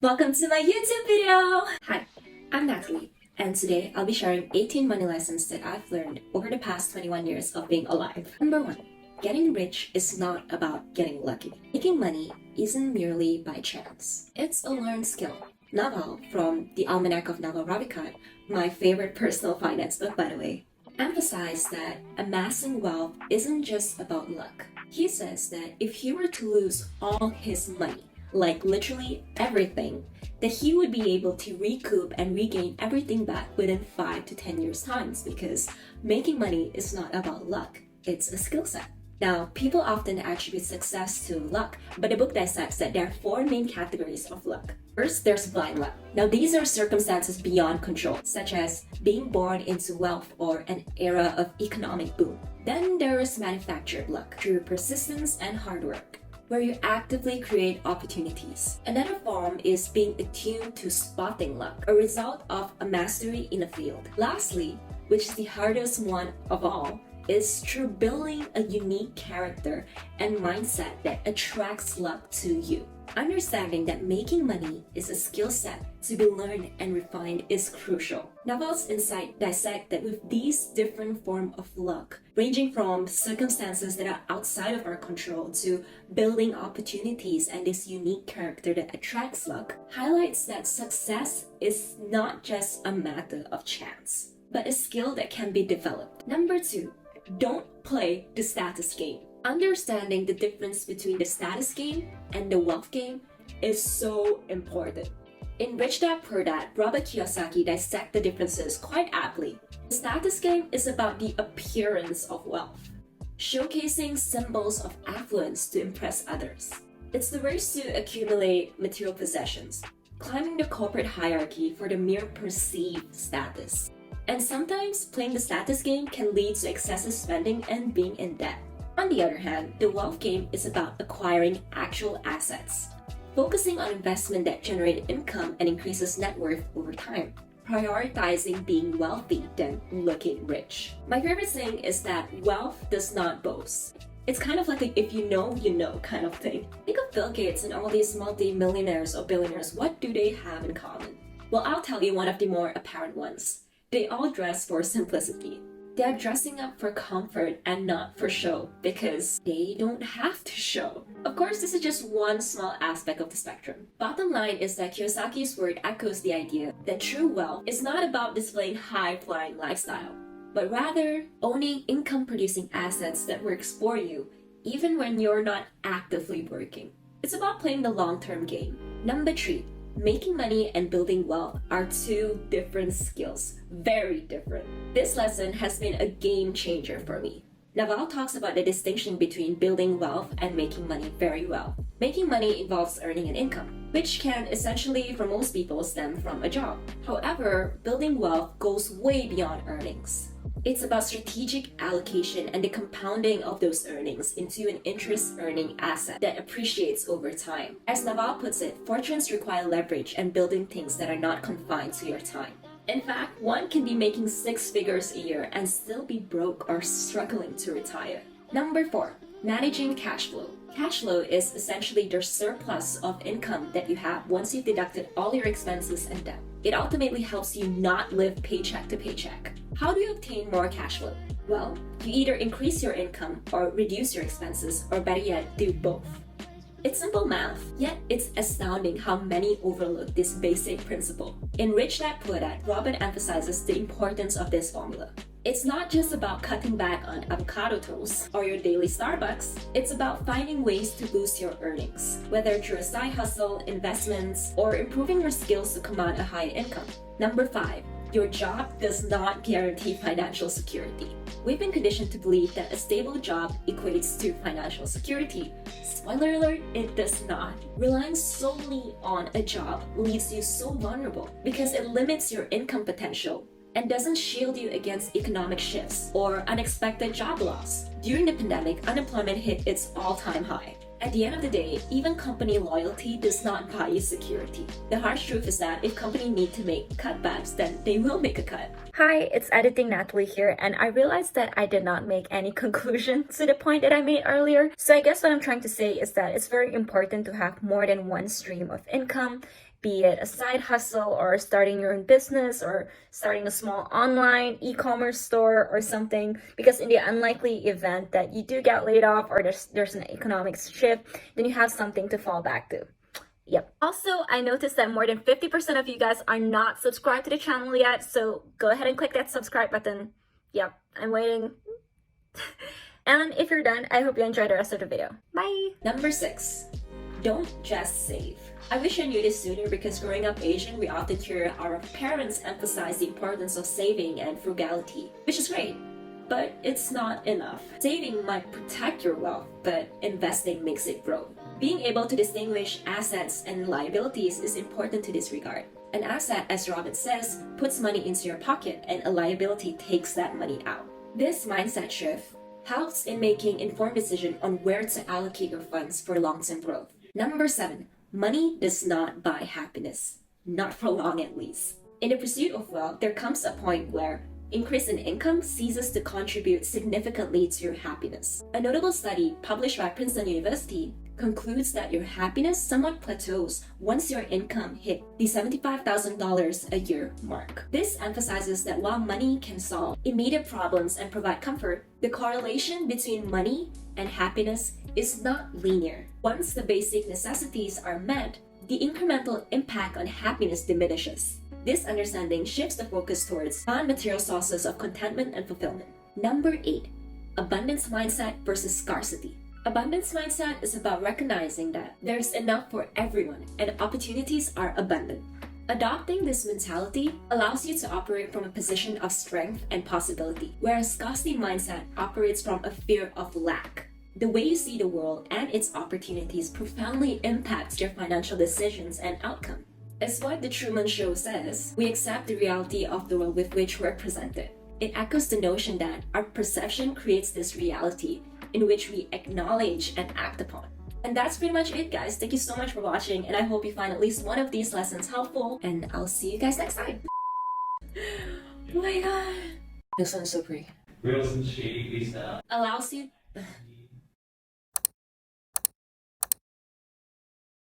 Welcome to my YouTube video! Hi, I'm Natalie, and today I'll be sharing 18 money lessons that I've learned over the past 21 years of being alive. Number 1. Getting rich is not about getting lucky. Making money isn't merely by chance. It's a learned skill. Naval, from the Almanac of Naval Ravikant, my favorite personal finance book by the way, emphasized that amassing wealth isn't just about luck. He says that if he were to lose all his money, like literally everything, that he would be able to recoup and regain everything back within 5 to 10 years times, because making money is not about luck, it's a skill set. Now, people often attribute success to luck, but the book dissects that there are 4 main categories of luck. First, there's blind luck. Now, these are circumstances beyond control, such as being born into wealth or an era of economic boom. Then there is manufactured luck, through persistence and hard work, where you actively create opportunities. Another form is being attuned to spotting luck, a result of a mastery in a field. Lastly, which is the hardest one of all, is through building a unique character and mindset that attracts luck to you. Understanding that making money is a skill set to be learned and refined is crucial. Naval's insight dissect that with these different forms of luck, ranging from circumstances that are outside of our control to building opportunities and this unique character that attracts luck, highlights that success is not just a matter of chance, but a skill that can be developed. Number 2, don't play the status game. Understanding the difference between the status game and the wealth game is so important. In Rich Dad Poor Dad, Robert Kiyosaki dissects the differences quite aptly. The status game is about the appearance of wealth, showcasing symbols of affluence to impress others. It's the race to accumulate material possessions, climbing the corporate hierarchy for the mere perceived status. And sometimes playing the status game can lead to excessive spending and being in debt. On the other hand, the wealth game is about acquiring actual assets, focusing on investment that generate income and increases net worth over time, prioritizing being wealthy than looking rich. My favorite saying is that wealth does not boast. It's kind of like a if you know kind of thing. Think of Bill Gates and all these multi-millionaires or billionaires. What do they have in common? Well, I'll tell you one of the more apparent ones. They all dress for simplicity. They are dressing up for comfort and not for show because they don't have to show. Of course, this is just one small aspect of the spectrum. Bottom line is that Kiyosaki's word echoes the idea that true wealth is not about displaying high-flying lifestyle, but rather owning income-producing assets that works for you even when you're not actively working. It's about playing the long-term game. Number 3. Making money and building wealth are 2 different skills, very different. This lesson has been a game changer for me. Naval talks about the distinction between building wealth and making money very well. Making money involves earning an income, which can essentially, for most people, stem from a job. However, building wealth goes way beyond earnings. It's about strategic allocation and the compounding of those earnings into an interest-earning asset that appreciates over time. As Naval puts it, fortunes require leverage and building things that are not confined to your time. In fact, one can be making 6 figures a year and still be broke or struggling to retire. Number 4, managing cash flow. Cash flow is essentially the surplus of income that you have once you've deducted all your expenses and debt. It ultimately helps you not live paycheck to paycheck. How do you obtain more cash flow? Well, you either increase your income or reduce your expenses, or better yet, do both. It's simple math, yet it's astounding how many overlook this basic principle. In Rich Dad Poor Dad, Robert emphasizes the importance of this formula. It's not just about cutting back on avocado toast or your daily Starbucks. It's about finding ways to boost your earnings, whether through a side hustle, investments, or improving your skills to command a higher income. Number 5. Your job does not guarantee financial security. We've been conditioned to believe that a stable job equates to financial security. Spoiler alert, it does not. Relying solely on a job leaves you so vulnerable because it limits your income potential and doesn't shield you against economic shifts or unexpected job loss. During the pandemic, unemployment hit its all-time high. At the end of the day, even company loyalty does not buy you security. The harsh truth is that if companies need to make cutbacks, then they will make a cut. Hi, it's Editing Natalie here, and I realized that I did not make any conclusion to the point that I made earlier. So I guess what I'm trying to say is that it's very important to have more than one stream of income be it a side hustle or starting your own business or starting a small online e-commerce store or something, because in the unlikely event that you do get laid off or there's an economic shift, then you have something to fall back to. Yep. Also, I noticed that more than 50% of you guys are not subscribed to the channel yet, so go ahead and click that subscribe button. Yep, I'm waiting. And if you're done, I hope you enjoy the rest of the video. Bye! Number 6. Don't just save. I wish I knew this sooner, because growing up Asian, we often hear our parents emphasize the importance of saving and frugality, which is great, but it's not enough. Saving might protect your wealth, but investing makes it grow. Being able to distinguish assets and liabilities is important to this regard. An asset, as Robin says, puts money into your pocket, and a liability takes that money out. This mindset shift helps in making informed decisions on where to allocate your funds for long-term growth. Number 7. Money does not buy happiness. Not for long, at least. In the pursuit of wealth, there comes a point where increase in income ceases to contribute significantly to your happiness. A notable study published by Princeton University concludes that your happiness somewhat plateaus once your income hit the $75,000 a year mark. This emphasizes that while money can solve immediate problems and provide comfort, the correlation between money and happiness is not linear. Once the basic necessities are met, the incremental impact on happiness diminishes. This understanding shifts the focus towards non-material sources of contentment and fulfillment. Number 8. Abundance mindset versus scarcity. Abundance mindset is about recognizing that there's enough for everyone and opportunities are abundant. Adopting this mentality allows you to operate from a position of strength and possibility, whereas scarcity mindset operates from a fear of lack. The way you see the world and its opportunities profoundly impacts your financial decisions and outcome. As what The Truman Show says, we accept the reality of the world with which we're presented. It echoes the notion that our perception creates this reality in which we acknowledge and act upon. And that's pretty much it, guys. Thank you so much for watching, and I hope you find at least one of these lessons helpful, and I'll see you guys next time. Oh my god. This one's so pretty. Real some shady stuff. Allows you